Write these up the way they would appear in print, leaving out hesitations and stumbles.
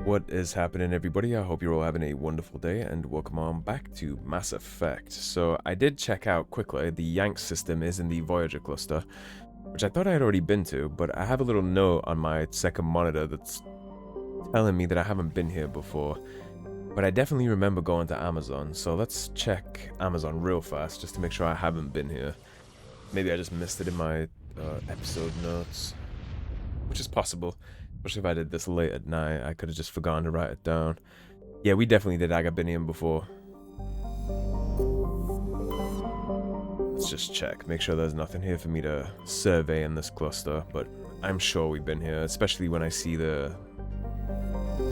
What is happening, everybody? I hope you're all having a wonderful day, and welcome on back to Mass Effect. So I did check out quickly, the Yangtze system is in the Voyager cluster, which I thought I had already been to, but I have a little note on my second monitor that's telling me that I haven't been here before. But I definitely remember going to Amazon, so let's check Amazon real fast, just to make sure I haven't been here. Maybe I just missed it in my episode notes, which is possible. Especially if I did this late at night, I could have just forgotten to write it down. Yeah, we definitely did Agabinium before. Let's just check, make sure there's nothing here for me to survey in this cluster, but I'm sure we've been here, especially when I see the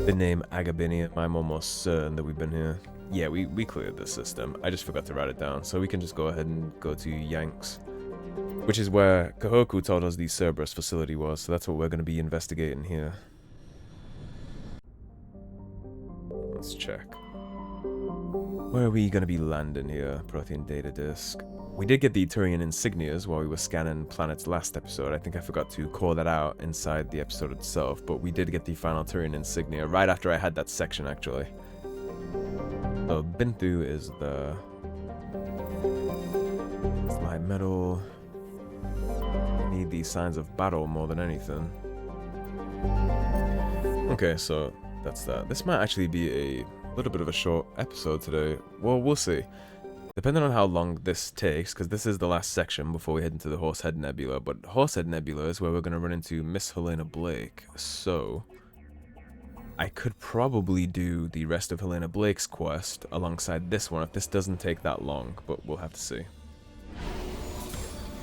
name Agabinium. I'm almost certain that we've been here. Yeah, we cleared this system. I just forgot to write it down, so we can just go ahead and go to Yangtze, which is where Kahoku told us the Cerberus facility was, so that's what we're going to be investigating here. Let's check. Where are we going to be landing here? Prothean data disk. We did get the Turian insignias while we were scanning planets last episode. I think I forgot to call that out inside the episode itself, but we did get the final Turian insignia right after I had that section, actually. So Bintu is the light metal. Need these signs of battle more than anything. Okay, so that's that. This might actually be a little bit of a short episode today. Well, we'll see. Depending on how long this takes, because this is the last section before we head into the Horsehead Nebula, but Horsehead Nebula is where we're going to run into Miss Helena Blake, so I could probably do the rest of Helena Blake's quest alongside this one if this doesn't take that long, but we'll have to see.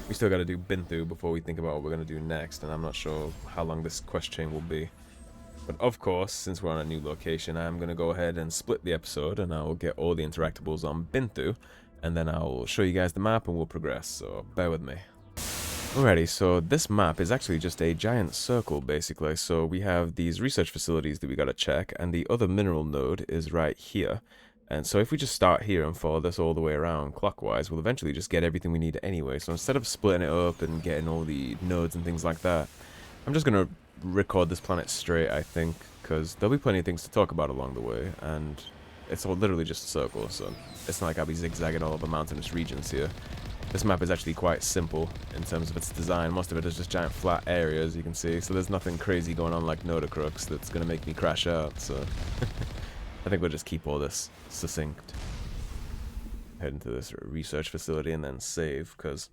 We still got to do Bintu before we think about what we're going to do next, and I'm not sure how long this quest chain will be. But of course, since we're on a new location, I'm going to go ahead and split the episode, and I will get all the interactables on Bintu, and then I'll show you guys the map and we'll progress, so bear with me. Alrighty, so this map is actually just a giant circle, basically. So we have these research facilities that we got to check, and the other mineral node is right here. And so if we just start here and follow this all the way around clockwise, we'll eventually just get everything we need anyway. So instead of splitting it up and getting all the nodes and things like that, I'm just going to record this planet straight, I think, because there'll be plenty of things to talk about along the way, and it's all literally just a circle, so it's not like I'll be zigzagging all over mountainous regions here. This map is actually quite simple in terms of its design. Most of it is just giant flat areas, you can see, so there's nothing crazy going on like Nodacrux that's going to make me crash out, so I think we'll just keep all this succinct. Head into this research facility and then save, because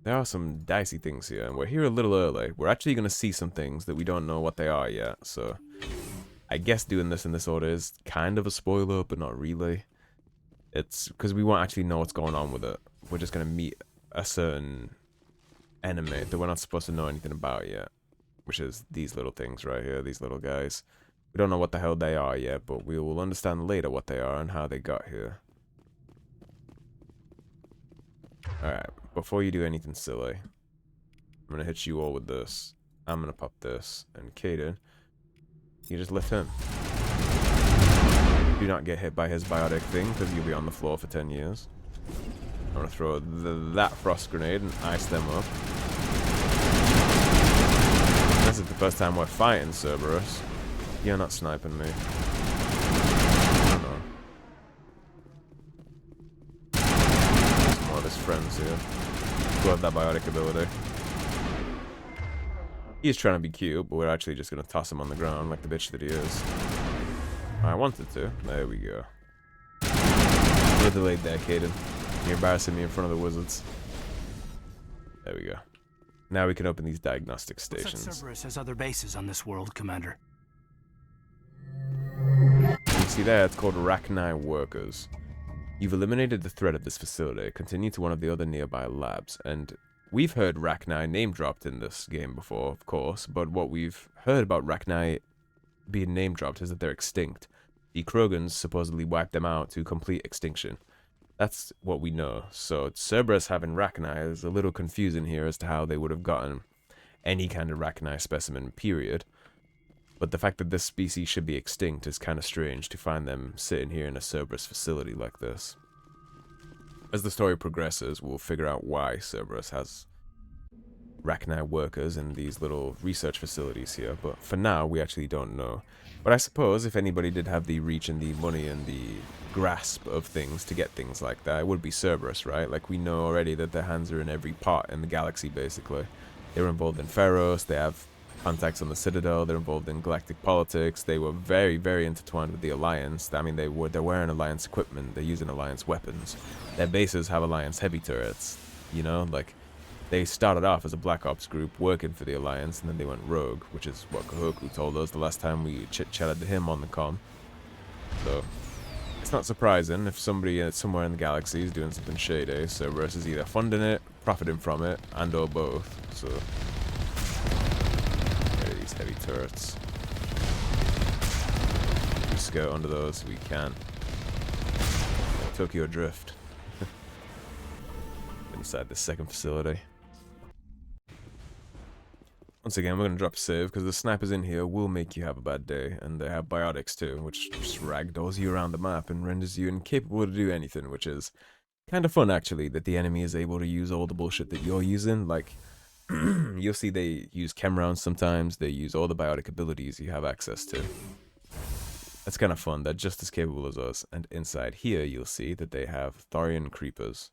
there are some dicey things here, and we're here a little early. We're actually going to see some things that we don't know what they are yet, so I guess doing this in this order is kind of a spoiler, but not really. It's because we won't actually know what's going on with it. We're just going to meet a certain enemy that we're not supposed to know anything about yet, which is these little things right here, these little guys. We don't know what the hell they are yet, but we will understand later what they are and how they got here. Alright, before you do anything silly, I'm going to hit you all with this. I'm going to pop this, and Caden, you just lift him. Do not get hit by his biotic thing, because you'll be on the floor for 10 years. I'm going to throw that frost grenade and ice them up. This is the first time we're fighting Cerberus. You're not sniping me. Oh no. There's more of his friends here who have that biotic ability. He's trying to be cute, but we're actually just going to toss him on the ground like the bitch that he is. I wanted to. There we go. You're delayed there, Caden. You're embarrassing me in front of the wizards. There we go. Now we can open these diagnostic stations. Cerberus has other bases on this world, Commander. You see there, it's called Rachni Workers. You've eliminated the threat of this facility. Continue to one of the other nearby labs. And we've heard Rachni name dropped in this game before, of course, but what we've heard about Rachni being name dropped is that they're extinct. The Krogans supposedly wiped them out to complete extinction. That's what we know. So Cerberus having Rachni is a little confusing here as to how they would have gotten any kind of Rachni specimen, period. But the fact that this species should be extinct is kind of strange to find them sitting here in a Cerberus facility like this. As the story progresses, we'll figure out why Cerberus has Rachni workers in these little research facilities here, but for now we actually don't know. But I suppose if anybody did have the reach and the money and the grasp of things to get things like that, it would be Cerberus, right? Like, we know already that their hands are in every pot in the galaxy, basically. They were involved in Pharos, they have contacts on the Citadel, they're involved in galactic politics, they were very, very intertwined with the Alliance. I mean, they're wearing Alliance equipment, they're using Alliance weapons. Their bases have Alliance heavy turrets, you know, like, they started off as a Black Ops group working for the Alliance, and then they went rogue, which is what Kahoku told us the last time we chit-chatted to him on the comm. So, it's not surprising if somebody somewhere in the galaxy is doing something shady. Cerberus is either funding it, profiting from it, and or both. So, get these heavy turrets. We skirt under those if we can. Tokyo Drift. Inside the second facility. Once again, we're going to drop save, because the snipers in here will make you have a bad day, and they have biotics too, which just ragdolls you around the map and renders you incapable to do anything, which is kind of fun, actually, that the enemy is able to use all the bullshit that you're using. Like, you'll see they use chem rounds sometimes, they use all the biotic abilities you have access to. That's kind of fun, they're just as capable as us, and inside here you'll see that they have Thorian creepers.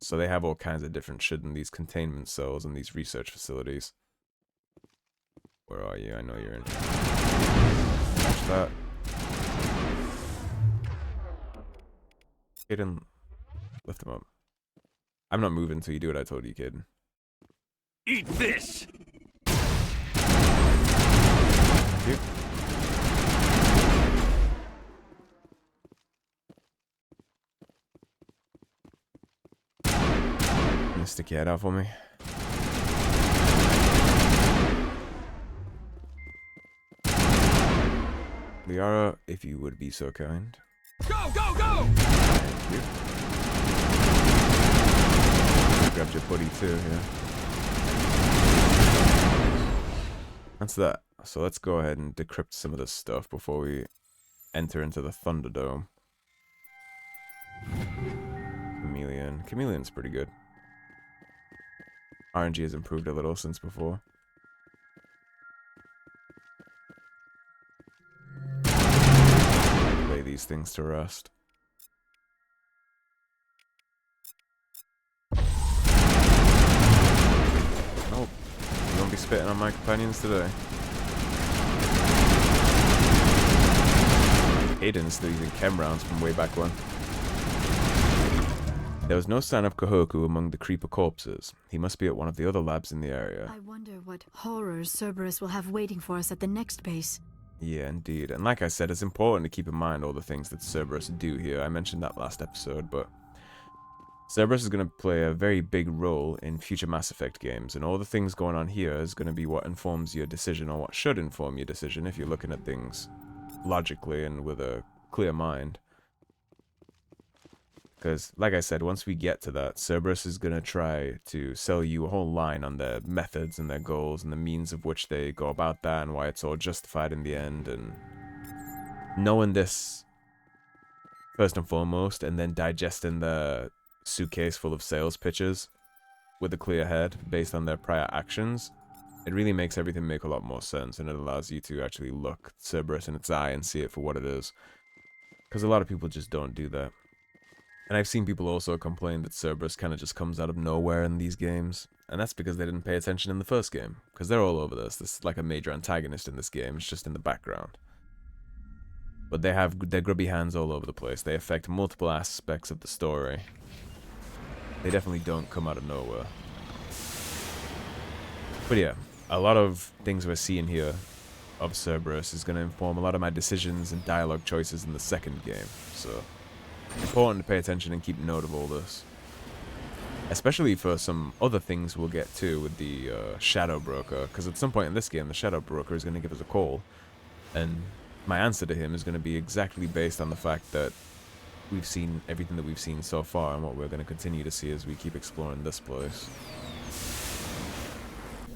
So they have all kinds of different shit in these containment cells and these research facilities. Where are you? I know you're in. Watch that. Kaden, lift him up. I'm not moving until you do what I told you, Kaden. Eat this! Thank you. Gonna stick your head out for me. Liara, if you would be so kind. Go, go, go! Thank you. Grabbed your buddy too, yeah. That's that. So let's go ahead and decrypt some of this stuff before we enter into the Thunderdome. Chameleon. Chameleon's pretty good. RNG has improved a little since before. Lay these things to rest. Oh, you won't be spitting on my companions today. Aiden's still using chem rounds from way back when. There was no sign of Kahoku among the creeper corpses. He must be at one of the other labs in the area. I wonder what horrors Cerberus will have waiting for us at the next base. Yeah, indeed. And like I said, it's important to keep in mind all the things that Cerberus do here. I mentioned that last episode, but Cerberus is going to play a very big role in future Mass Effect games, and all the things going on here is going to be what informs your decision, or what should inform your decision if you're looking at things logically and with a clear mind. Because, like I said, once we get to that, Cerberus is going to try to sell you a whole line on their methods and their goals and the means of which they go about that and why it's all justified in the end. And knowing this, first and foremost, and then digesting the suitcase full of sales pitches with a clear head based on their prior actions, it really makes everything make a lot more sense, and it allows you to actually look Cerberus in its eye and see it for what it is. Because a lot of people just don't do that. And I've seen people also complain that Cerberus kind of just comes out of nowhere in these games. And that's because they didn't pay attention in the first game. Because they're all over this. This is like a major antagonist in this game. It's just in the background. But they have their grubby hands all over the place. They affect multiple aspects of the story. They definitely don't come out of nowhere. But yeah, a lot of things we're seeing here of Cerberus is going to inform a lot of my decisions and dialogue choices in the second game. So important to pay attention and keep note of all this. Especially for some other things we'll get to with the Shadow Broker, because at some point in this game the Shadow Broker is going to give us a call, and my answer to him is going to be exactly based on the fact that we've seen everything that we've seen so far and what we're going to continue to see as we keep exploring this place.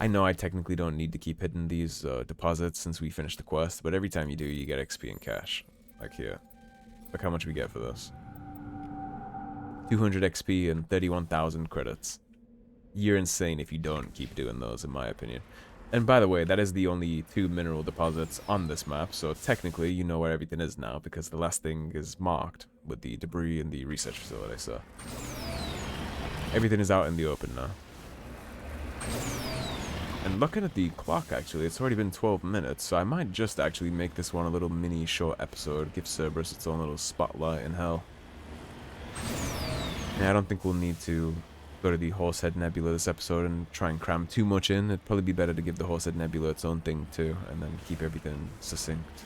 I know I technically don't need to keep hitting these deposits since we finished the quest, but every time you do, you get XP and cash. Like here. Look how much we get for this. 200 XP and 31,000 credits. you're insane if you don't keep doing those, in my opinion. And by the way, that is the only 2 mineral deposits on this map, so technically you know where everything is now, because the last thing is marked with the debris in the research facility, so everything is out in the open now. And looking at the clock, actually, it's already been 12 minutes, so I might just actually make this one a little mini short episode, give Cerberus its own little spotlight in hell. Yeah, I don't think we'll need to go to the Horsehead Nebula this episode and try and cram too much in. It'd probably be better to give the Horsehead Nebula its own thing too, and then keep everything succinct.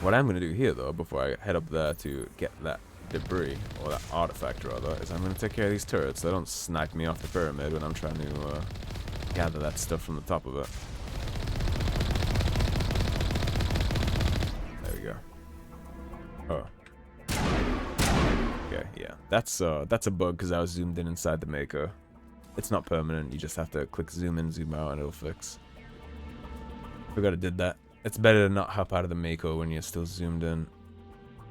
What I'm going to do here, though, before I head up there to get that debris, or that artifact rather, is I'm going to take care of these turrets so they don't snipe me off the pyramid when I'm trying to gather that stuff from the top of it. There we go. Oh. Okay, yeah. That's a bug because I was zoomed in inside the Mako. It's not permanent, you just have to click zoom in, zoom out, and it'll fix. Forgot I did that. It's better to not hop out of the Mako when you're still zoomed in.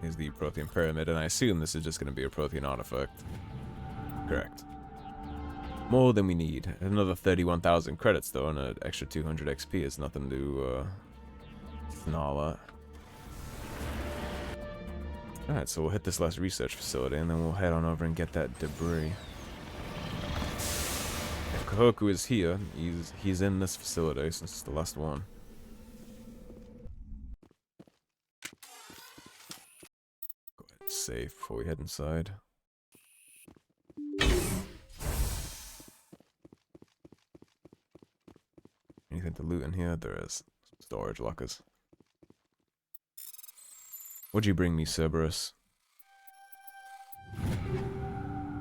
Here's the Prothean Pyramid, and I assume this is just going to be a Prothean artifact. Correct. More than we need. Another 31,000 credits, though, and an extra 200 XP is nothing to snarl at. Alright, so we'll hit this last research facility, and then we'll head on over and get that debris. If Kahoku is here, he's in this facility since it's the last one. Go ahead and save before we head inside. Anything to loot in here? There is. Storage lockers. What'd you bring me, Cerberus?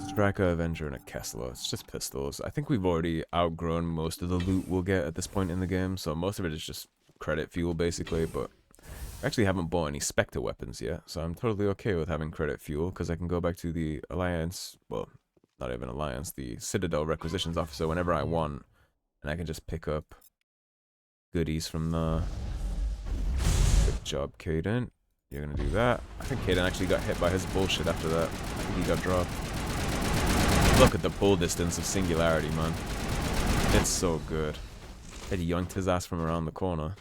Striker, Avenger, and a Kessler. It's just pistols. I think we've already outgrown most of the loot we'll get at this point in the game, so most of it is just credit fuel, basically, but I actually haven't bought any Spectre weapons yet, so I'm totally okay with having credit fuel, because I can go back to the Alliance, well, not even Alliance, the Citadel Requisitions Officer whenever I want, and I can just pick up goodies from the... Good job, Caden. You're gonna do that. I think Caden actually got hit by his bullshit after that. I think he got dropped. Look at the pull distance of Singularity, man. It's so good. Had yoinked his ass from around the corner.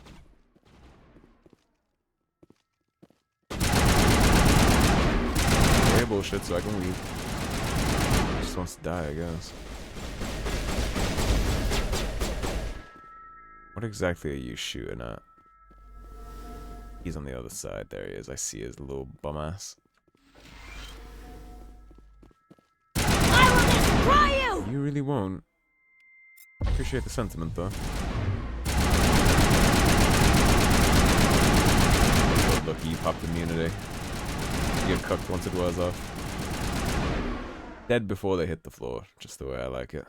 Okay, bullshit, so I can leave. He just wants to die, I guess. What exactly are you shooting at? He's on the other side. There he is. I see his little bum ass. I will destroy you! You really won't. Appreciate the sentiment, though. But look, you popped immunity. You get cooked once it wears off. Dead before they hit the floor, just the way I like it.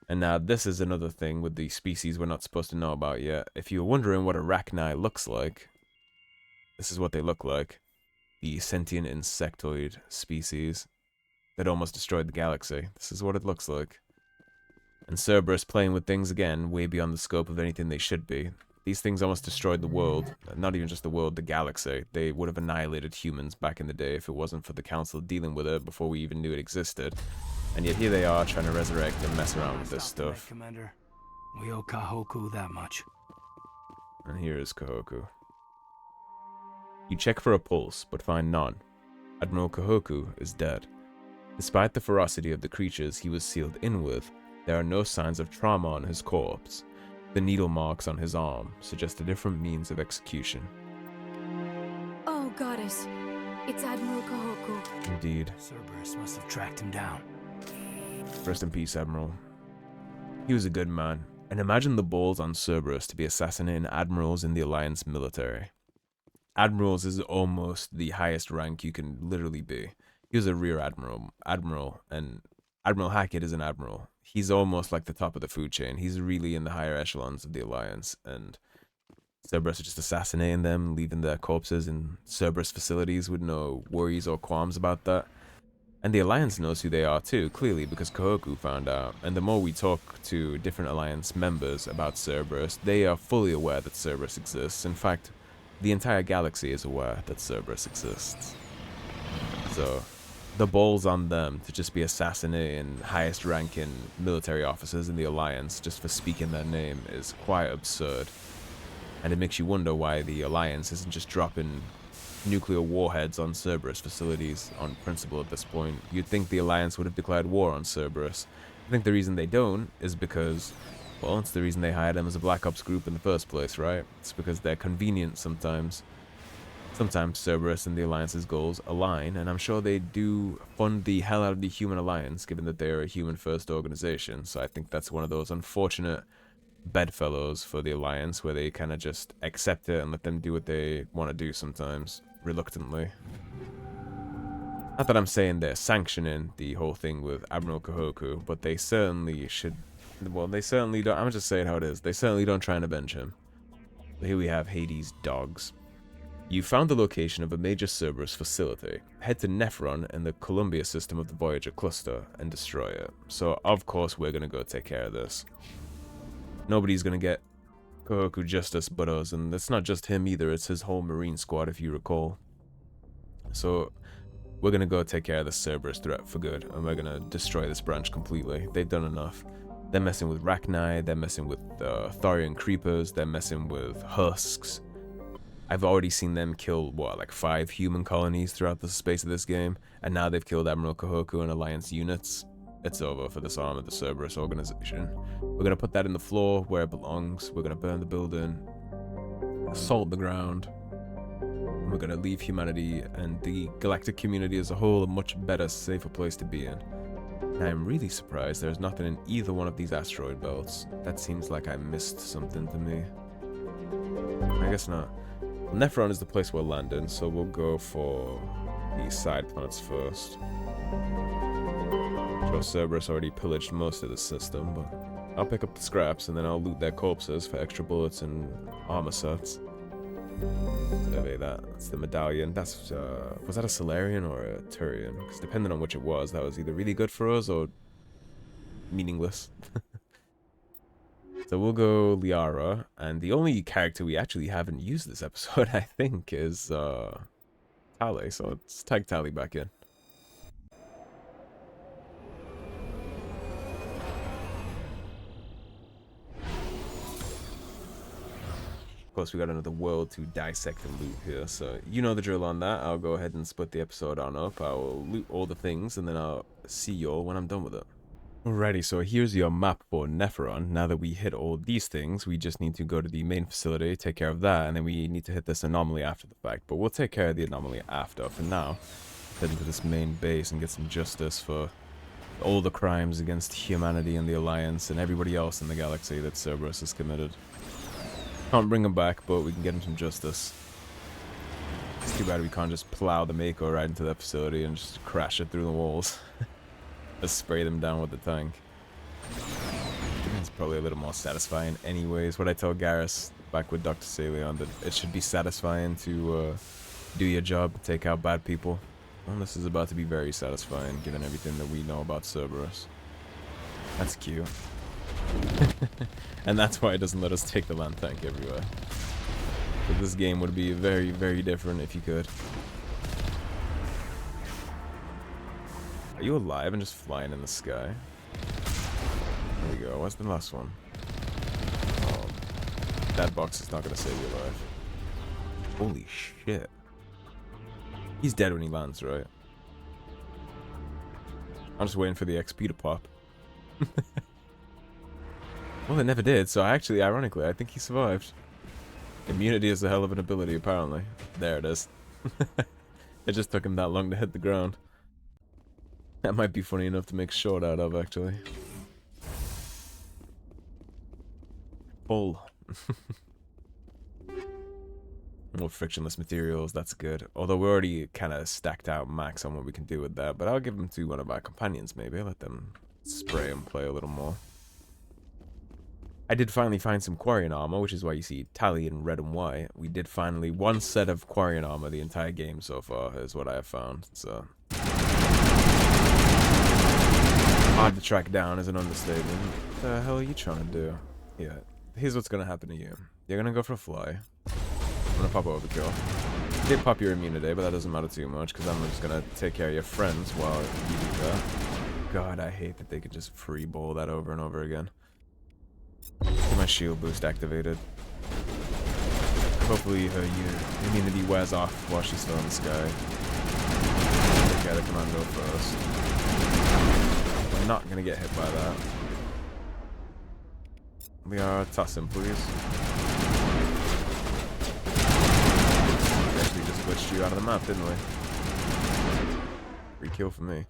And now this is another thing with the species we're not supposed to know about yet. If you're wondering what arachni looks like, this is what they look like. The sentient insectoid species that almost destroyed the galaxy. This is what it looks like. And Cerberus playing with things again, way beyond the scope of anything they should be. These things almost destroyed the world. Not even just the world, the galaxy. They would have annihilated humans back in the day if it wasn't for the Council dealing with it before we even knew it existed. And yet here they are trying to resurrect and mess around with this stuff. Commander, we owe Kahoku that much. And here is Kahoku. You check for a pulse, but find none. Admiral Kahoku is dead. Despite the ferocity of the creatures he was sealed in with, there are no signs of trauma on his corpse. The needle marks on his arm suggest a different means of execution. Oh, goddess. It's Admiral Kahoku. Indeed. Cerberus must have tracked him down. Rest in peace, Admiral. He was a good man, and imagine the balls on Cerberus to be assassinating admirals in the Alliance military. Admirals is almost the highest rank you can literally be. He was a rear admiral, and Admiral Hackett is an admiral. He's almost like the top of the food chain. He's really in the higher echelons of the Alliance, and Cerberus is just assassinating them, leaving their corpses in Cerberus facilities with no worries or qualms about that. And the Alliance knows who they are too, clearly, because Kahoku found out. And the more we talk to different Alliance members about Cerberus, they are fully aware that Cerberus exists. In fact, the entire galaxy is aware that Cerberus exists. So, the ball's on them to just be assassinating highest ranking military officers in the Alliance just for speaking their name is quite absurd. And it makes you wonder why the Alliance isn't just dropping nuclear warheads on Cerberus facilities on principle at this point. You'd think the Alliance would have declared war on Cerberus. I think the reason they don't is because, well, it's the reason they hired them as a Black Ops group in the first place, right? It's because they're convenient sometimes. Sometimes Cerberus and the Alliance's goals align, and I'm sure they do fund the hell out of the Human Alliance, given that they're a human-first organization. So I think that's one of those unfortunate bedfellows for the Alliance, where they kind of just accept it and let them do what they want to do sometimes, reluctantly. Not that I'm saying they're sanctioning the whole thing with Admiral Kahoku, but they certainly should... Well, they certainly don't... I'm just saying how it is. They certainly don't try and avenge him. But here we have Hades' dogs. You found the location of a major Cerberus facility. Head to Nephron and the Columbia system of the Voyager cluster and destroy it. So, of course, we're going to go take care of this. Nobody's going to get Kahoku justice but us, and it's not just him either, it's his whole Marine squad, if you recall. So, we're going to go take care of the Cerberus threat for good, and we're going to destroy this branch completely. They've done enough. They're messing with Rachni, they're messing with Thorian Creepers, they're messing with Husks. I've already seen them kill, what, like 5 human colonies throughout the space of this game, and now they've killed Admiral Kahoku and Alliance units. It's over for this arm of the Cerberus organization. We're gonna put that in the floor where it belongs, we're gonna burn the building, assault the ground, and we're gonna leave humanity and the galactic community as a whole a much better, safer place to be in. And I'm really surprised there's nothing in either one of these asteroid belts. That seems like I missed something to me. I guess not. Nephron is the place we're landing, so we'll go for the side planets first. Sure, Cerberus already pillaged most of the system, but I'll pick up the scraps and then I'll loot their corpses for extra bullets and armor sets. Survey that. That's the medallion. That's, was that a Solarian or a Turian? Because depending on which it was, that was either really good for us or meaningless. So we'll go Liara, and the only character we actually haven't used this episode, I think, is Tali. So let's tag Tali back in. Of course, we got another world to dissect and loot here, so you know the drill on that. I'll go ahead and split the episode on up. I will loot all the things, and then I'll see y'all when I'm done with it. Alrighty, so here's your map for Nephron. Now that we hit all these things, we just need to go to the main facility, take care of that, and then we need to hit this anomaly after the fact. But we'll take care of the anomaly after. For now, head into this main base and get some justice for all the crimes against humanity and the Alliance and everybody else in the galaxy that Cerberus has committed. Can't bring him back, but we can get him some justice. It's too bad we can't just plow the Mako right into that facility and just crash it through the walls. Just spray them down with the tank. It's probably a little more satisfying anyways. What I told Garrus back with Dr. Salion, that it should be satisfying to do your job, take out bad people. Well, this is about to be very satisfying, given everything that we know about Cerberus. That's cute. And that's why it doesn't let us take the land tank everywhere. But this game would be very, very different if you could. Are you alive and just flying in the sky? There we go. What's the last one? Oh, that box is not going to save you alive. Holy shit. He's dead when he lands, right? I'm just waiting for the XP to pop. Well, it never did, so actually, ironically, I think he survived. Immunity is a hell of an ability, apparently. There it is. It just took him that long to hit the ground. That might be funny enough to make short out of, actually. Full. More frictionless materials, that's good. Although we're already kind of stacked out max on what we can do with that. But I'll give them to one of our companions, maybe. Let them spray and play a little more. I did finally find some Quarian armor, which is why you see Tali in red and white. We did finally... one set of Quarian armor the entire game so far is what I have found. So... hard to track down is an understatement. What the hell are you trying to do? Yeah, here's what's gonna happen to you. You're gonna go for a fly. I'm gonna pop overkill. Did pop your immunity, but that doesn't matter too much because I'm just gonna take care of your friends while you do that. God, I hate that they could just free ball that over and over again. Get my shield boost activated. Hopefully her immunity wears off while she's still in the sky. Take out the commando first. I'm not gonna get hit by that. We are tossing, please. Actually just glitched you out of the map, didn't we? Free kill for me.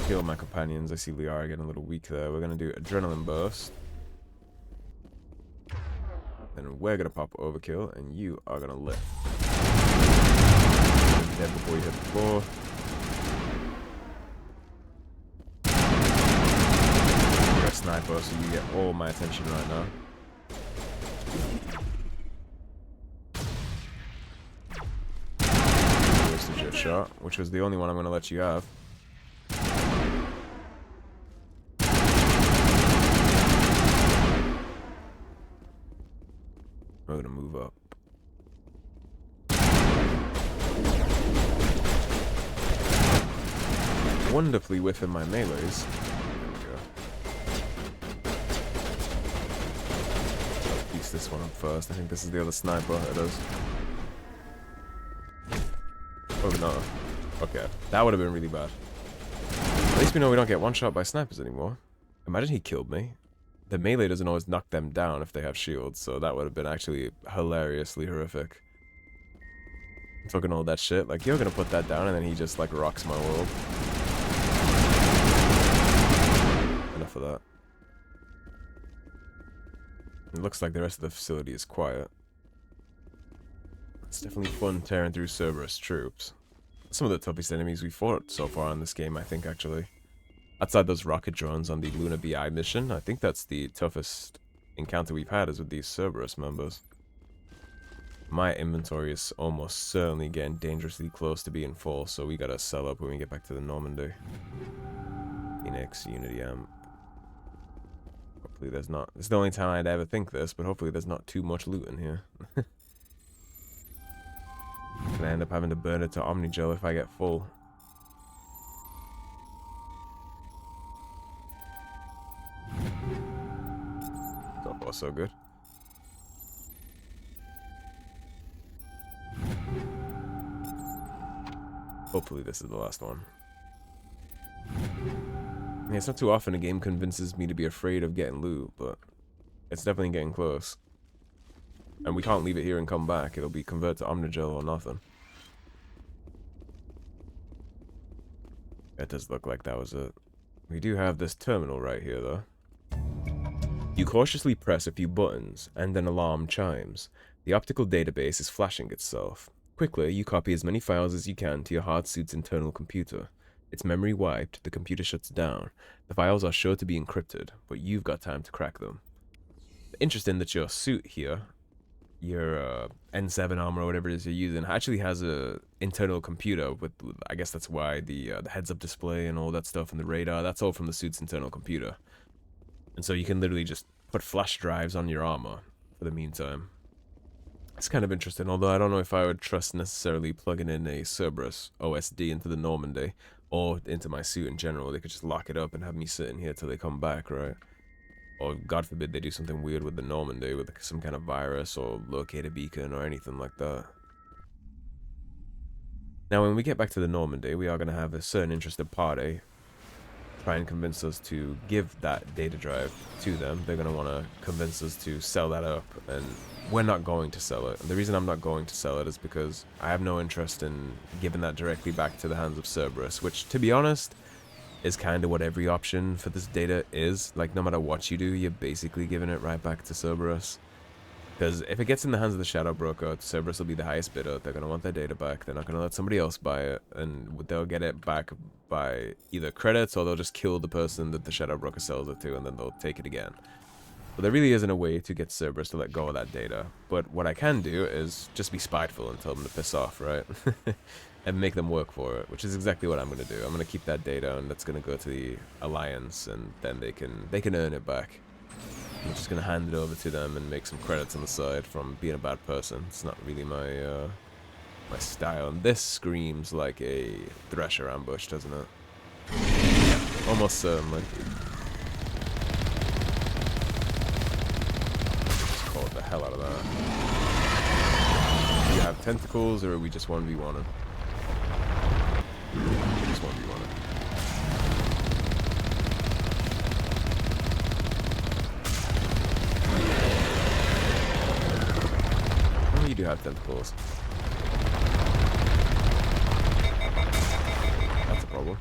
Kill my companions. I see Liara getting a little weak there. We're gonna do adrenaline burst. Then we're gonna pop overkill, and you are gonna lift. You're dead before you hit the floor. You're a sniper, so you get all my attention right now. Wasted your shot, which was the only one I'm gonna let you have. We're gonna move up. Wonderfully whiffing my melees. There we go. Piece this one up first. I think this is the other sniper. It is. Oh no. Okay. That would have been really bad. At least we know we don't get one shot by snipers anymore. Imagine he killed me. The melee doesn't always knock them down if they have shields, so that would have been actually hilariously horrific. Talking all that shit, like, you're gonna put that down, and then he just, like, rocks my world. Enough of that. It looks like the rest of the facility is quiet. It's definitely fun tearing through Cerberus troops. Some of the toughest enemies we fought so far in this game, I think, actually. Outside those rocket drones on the Luna BI mission, I think that's the toughest encounter we've had is with these Cerberus members. My inventory is almost certainly getting dangerously close to being full, so we gotta sell up when we get back to the Normandy. Phoenix, Unity Amp. Hopefully there's not... It's the only time I'd ever think this, but hopefully there's not too much loot in here. Gonna end up having to burn it to Omnigel if I get full. So far, so good. Hopefully this is the last one. Yeah, it's not too often a game convinces me to be afraid of getting loot, but it's definitely getting close. And we can't leave it here and come back. It'll be converted to Omnigel or nothing. It does look like that was it. We do have this terminal right here, though. You cautiously press a few buttons, and an alarm chimes. The optical database is flashing itself. Quickly, you copy as many files as you can to your hard suit's internal computer. Its memory wiped, the computer shuts down. The files are sure to be encrypted, but you've got time to crack them. Interesting that your suit here, your N7 armor or whatever it is you're using, actually has a internal computer with I guess that's why the heads-up display and all that stuff and the radar, that's all from the suit's internal computer. And so you can literally just put flash drives on your armor for the meantime. It's kind of interesting, although I don't know if I would trust necessarily plugging in a Cerberus OSD into the Normandy or into my suit in general. They could just lock it up and have me sitting here till they come back, right? Or God forbid they do something weird with the Normandy with some kind of virus or locator beacon or anything like that. Now when we get back to the Normandy, we are going to have a certain interested party try and convince us to give that data drive to them. They're going to want to convince us to sell that up, and we're not going to sell it. And the reason I'm not going to sell it is because I have no interest in giving that directly back to the hands of Cerberus, which, to be honest, is kind of what every option for this data is. Like, no matter what you do, you're basically giving it right back to Cerberus. Because if it gets in the hands of the Shadow Broker, Cerberus will be the highest bidder. They're going to want their data back. They're not going to let somebody else buy it. And they'll get it back by either credits or they'll just kill the person that the Shadow Broker sells it to, and then they'll take it again. But there really isn't a way to get Cerberus to let go of that data. But what I can do is just be spiteful and tell them to piss off, right? And make them work for it, which is exactly what I'm going to do. I'm going to keep that data, and that's going to go to the Alliance, and then they can earn it back. I'm just going to hand it over to them and make some credits on the side from being a bad person. It's not really my My style. And this screams like a Thresher ambush, doesn't it? Almost certainly. Just call it the hell out of that. Do you have tentacles, or are we just 1v1'ing? Just 1v1'ing. Oh, you do have tentacles. That's a problem.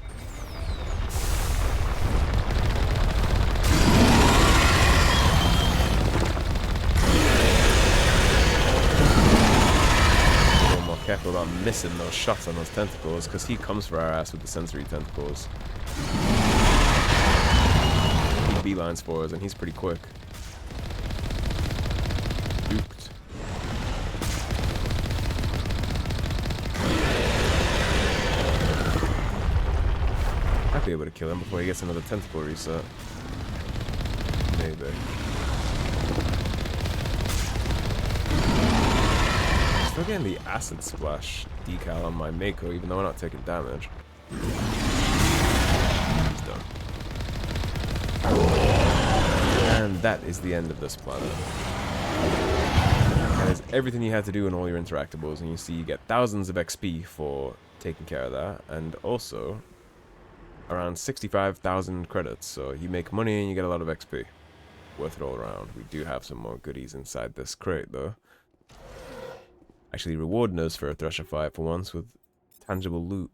Careful about missing those shots on those tentacles, because he comes for our ass with the sensory tentacles. He beelines for us, and he's pretty quick. Duped. I'd be able to kill him before he gets another tentacle reset. Maybe. Still getting the acid splash decal on my Mako, even though we're not taking damage. He's done. And that is the end of this planet. That is everything you had to do in all your interactables, and you see you get thousands of XP for taking care of that, and also around 65,000 credits, so you make money and you get a lot of XP. Worth it all around. We do have some more goodies inside this crate, though. Actually rewarding us for a Thresher fight for once with tangible loot.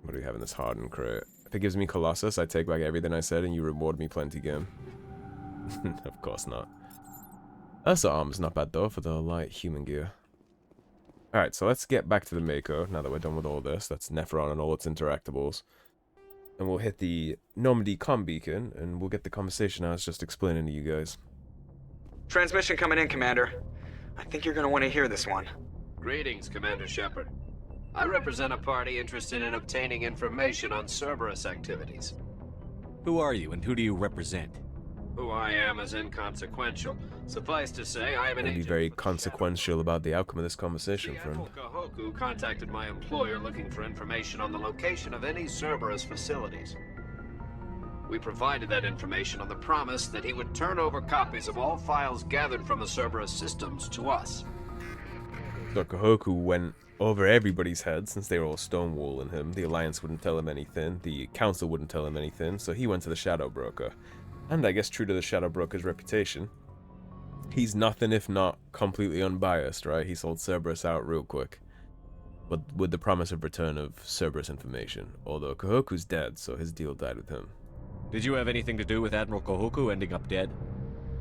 What do we have in this hardened crate? If it gives me Colossus, I take back everything I said and you reward me plenty game. Of course not. Ursa arm's not bad though for the light human gear. Alright, so let's get back to the Mako now that we're done with all this. That's Nephron and all its interactables. And we'll hit the Normandy comm beacon and we'll get the conversation I was just explaining to you guys. Transmission coming in, Commander. I think you're gonna want to hear this one. Greetings, Commander Shepard. I represent a party interested in obtaining information on Cerberus activities. Who are you and who do you represent? Who I am is inconsequential. Suffice to say, I am an I'll be agent very for the consequential about the outcome of this conversation, The friend. Admiral Kahoku contacted my employer looking for information on the location of any Cerberus facilities. We provided that information on the promise that he would turn over copies of all files gathered from the Cerberus systems to us. So Kahoku went over everybody's head since they were all stonewalling him. The Alliance wouldn't tell him anything, the Council wouldn't tell him anything, so he went to the Shadow Broker. And I guess true to the Shadow Broker's reputation, he's nothing if not completely unbiased, right? He sold Cerberus out real quick. But with the promise of return of Cerberus information. Although Kahoku's dead, so his deal died with him. Did you have anything to do with Admiral Kahoku ending up dead?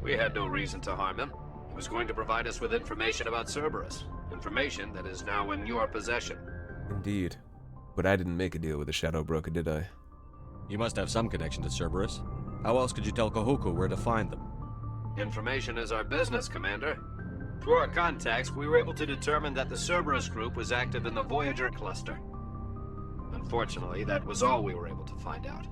We had no reason to harm him. He was going to provide us with information about Cerberus. Information that is now in your possession. Indeed. But I didn't make a deal with the Shadow Broker, did I? You must have some connection to Cerberus. How else could you tell Kahoku where to find them? Information is our business, Commander. Through our contacts, we were able to determine that the Cerberus group was active in the Voyager cluster. Unfortunately, that was all we were able to find out.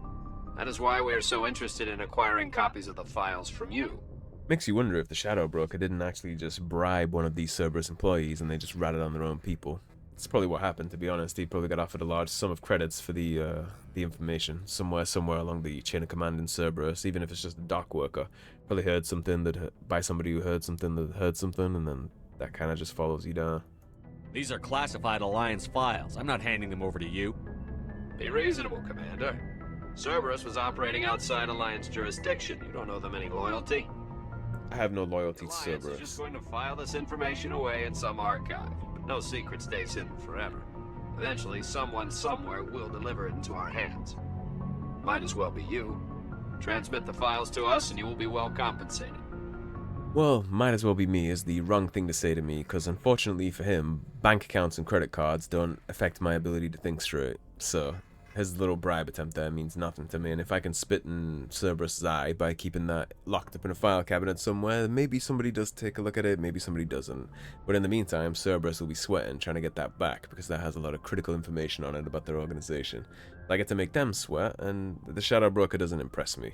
That is why we are so interested in acquiring copies of the files from you. Makes you wonder if the Shadow Broker didn't actually just bribe one of these Cerberus employees and they just ratted on their own people. That's probably what happened, to be honest. He probably got offered a large sum of credits for the information somewhere along the chain of command in Cerberus, even if it's just a dock worker. Probably heard something by somebody who heard something that heard something, and then that kind of just follows you down. These are classified Alliance files. I'm not handing them over to you. Be reasonable, Commander. Cerberus was operating outside Alliance jurisdiction. You don't owe them any loyalty. I have no loyalty to Alliance is Cerberus. just going to file this information away in some archive. But no secret stays hidden forever. Eventually, someone somewhere will deliver it into our hands. Might as well be you. Transmit the files to us and you will be well compensated. Well, might as well be me is the wrong thing to say to me, because unfortunately for him, bank accounts and credit cards don't affect my ability to think straight. So, his little bribe attempt there means nothing to me, and if I can spit in Cerberus' eye by keeping that locked up in a file cabinet somewhere, maybe somebody does take a look at it, maybe somebody doesn't. But in the meantime, Cerberus will be sweating trying to get that back, because that has a lot of critical information on it about their organization. I get to make them sweat, and the Shadow Broker doesn't impress me.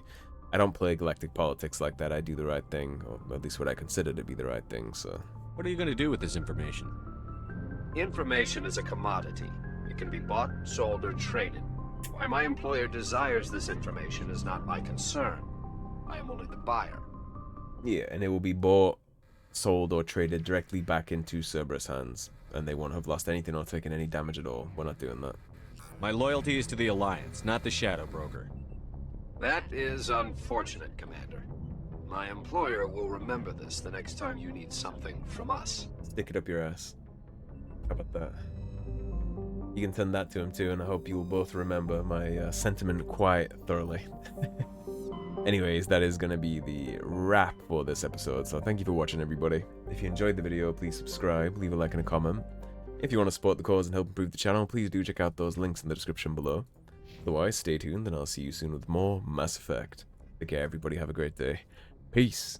I don't play galactic politics like that. I do the right thing, or at least what I consider to be the right thing, so... What are you going to do with this information? Information is a commodity. It can be bought, sold, or traded. Why my employer desires this information is not my concern. I am only the buyer. Yeah, and it will be bought, sold, or traded directly back into Cerberus hands, and they won't have lost anything or taken any damage at all. We're not doing that. My loyalty is to the Alliance, not the Shadow Broker. That is unfortunate, Commander. My employer will remember this the next time you need something from us. Stick it up your ass. How about that? You can send that to him too, and I hope you will both remember my sentiment quite thoroughly. Anyways, that is going to be the wrap for this episode, so thank you for watching, everybody. If you enjoyed the video, please subscribe, leave a like and a comment. If you want to support the cause and help improve the channel, please do check out those links in the description below. Otherwise, stay tuned, and I'll see you soon with more Mass Effect. Take care, everybody. Have a great day. Peace.